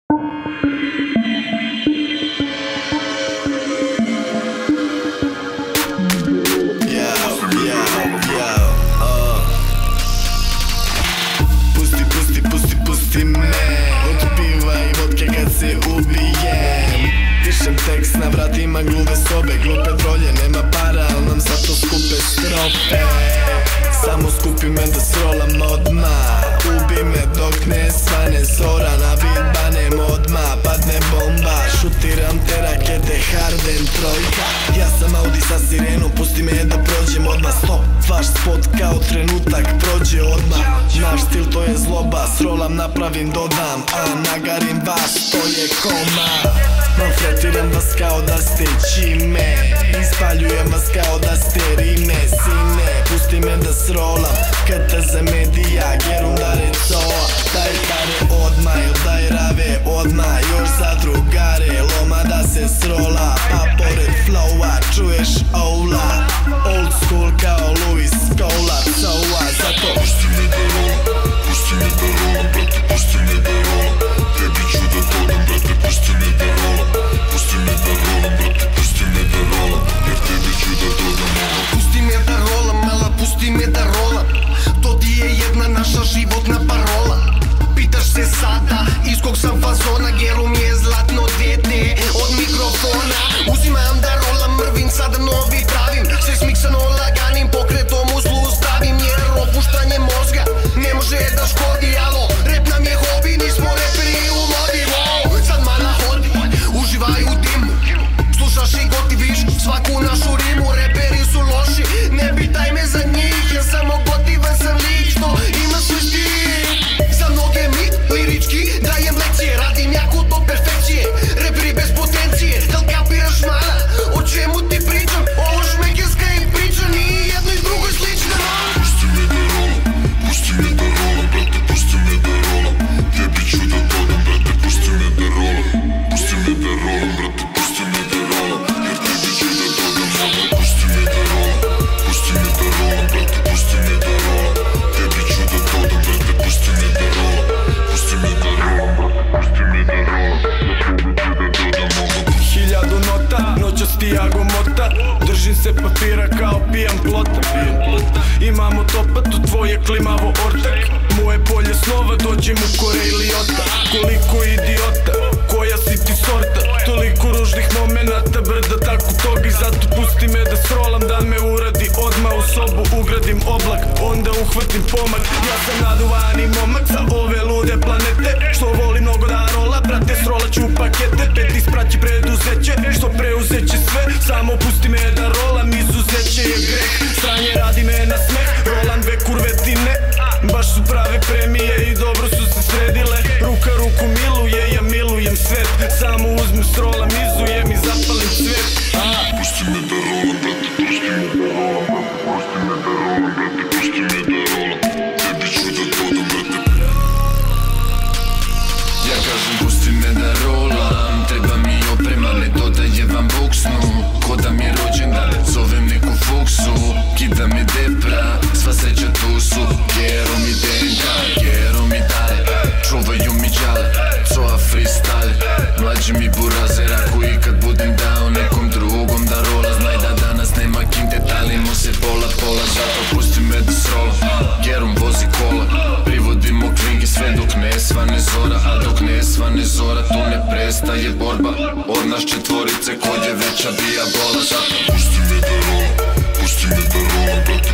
Pusti me od piva i vodke kad se ubijem. Pišem tekst na vratima gluve sobe, glupe drolje, nema para, al nam zato skupe strofe. Samo skupi me da srolam odmah, ubi me dok ne svane zora, na beat banem odmah, padne bomba, šutiram te rakete, Harden trojka. Ja sam Audi sa sirenom, pusti me da prođem odmah, stop, vaš spot kao trenutak prođe odmah. Naš stil to je zloba, srolam, napravim, dodam, a nagarim vas, to je koma. Maltretiram vas kao da ste čime, ispaljujem vas kao da ste rime, sine. Pusti me da srolam, kad te za medija, gerum dare coa. Daj pare odmah, daj rave odmah, još za drugare, loma da se srola. Pa pored flowa čuješ oula, old school kao Luis Scola, coa, zato pusti me da rolam, pusti me da rolam, brate, pusti me da rolam. Tebi ću da dodam, brate, pusti me da rolam. Pusti me da rolam, brate, pusti me da rolam, jer tebi ću da dodam ovo. Pusti me da rolam, mala, pusti me da rolam. To ti je jedna naša životna parola. Pitaš se sada iz kog sam fazona, Geru mi je zlatno dete od mikrofona. Uzimam da rolam, mrvim, sada novi pravim, sve smiksano laganim pokretom u zlu stavim. Jer opuštanje mozga ne može da škodi, alo, rep nam je hobi, nismo reperi u modi. Sad mana hodi, uživaj u dimu, slušaš i gotiviš svaku našu rimu. Reperi su loši, ne pitaj me za njih, ja samo gotivan sam lik što ima svoj stil. Za mnoge mit, lirički, dajem lekcije, radim jako do perfekcije. Reperi bez potencije, dal kapiraš mana, o čemu ti pričam? Ovo šmekerska im priča, nije jedno i drugo slično. Pusti me da rolam, pusti me da rolam, brate, pusti me da rolam. Tebi ću da dodam, brate, pusti me da rolam. Pusti me da rolam, brate, pusti me da rolam, jer tebi ću da dodam ovo. Pusti me da rolam, pusti me da rolam, brate, pusti me da rolam. Tebi ću da dodam, brate, pusti me da rolam. Pusti me da rolam, brate, pusti me da rolam, jer tebi ću da dodam ovo. 1000 nota, noćas Tiago Mota, držim se papira kao pijan plota. Imamo topatu, tvoje klimavo ortak, moje polje snova, dođem u kore ili ota. Koliko idiota, koja si ti sorta, toliko ružnih momenata, brda tako tog. I zato pusti me da srolam, dan me uradi odmah, u sobu ugradim oblak, onda uhvatim pomak. Ja sam naduvani momak sa ove lude planete, što voli mnogo da rola, brate, srolaću u pakete. Pet ispraći preduzeće, što preuzeće sve, samo pusti me da rolam, izuzeće je greh. Stranje radi me na smeh, rolam dve kurvetine, baš su prave premije i dobro su se sredile. Ruka ruku miluje, ja milujem svet, samo uzmem, srolam, izujem i zapalim cvet. Pusti me da rolam, brate, pusti me da rolam, brate, pusti me da rolam, brate, pusti me da rolam. Tebi ću da dodam, brate. Ja kažem pusti me da rolam, treba mi oprema, ne dodaje vam buksnu. Ko da mi je rođendan, zovem neku fuksu, kida mi depra, sva sreća tu su. Gero mi denka, gero mi dale, čuvaju mi džale, coa freestyle. Mlađi mi burazer, ako ikad budem dao nekom drugom da rola, znaj da danas nema kinte, talimo se pola pola. Zato pusti me da srolam, Gerom vozi kola, privodimo klingi sve dok ne svane zora. A dok ne svane zora, tu ne prestaje borba, od nas četvorice kod je veća dijabola. Zato pusti me da rolam, pusti me da rolam, brate,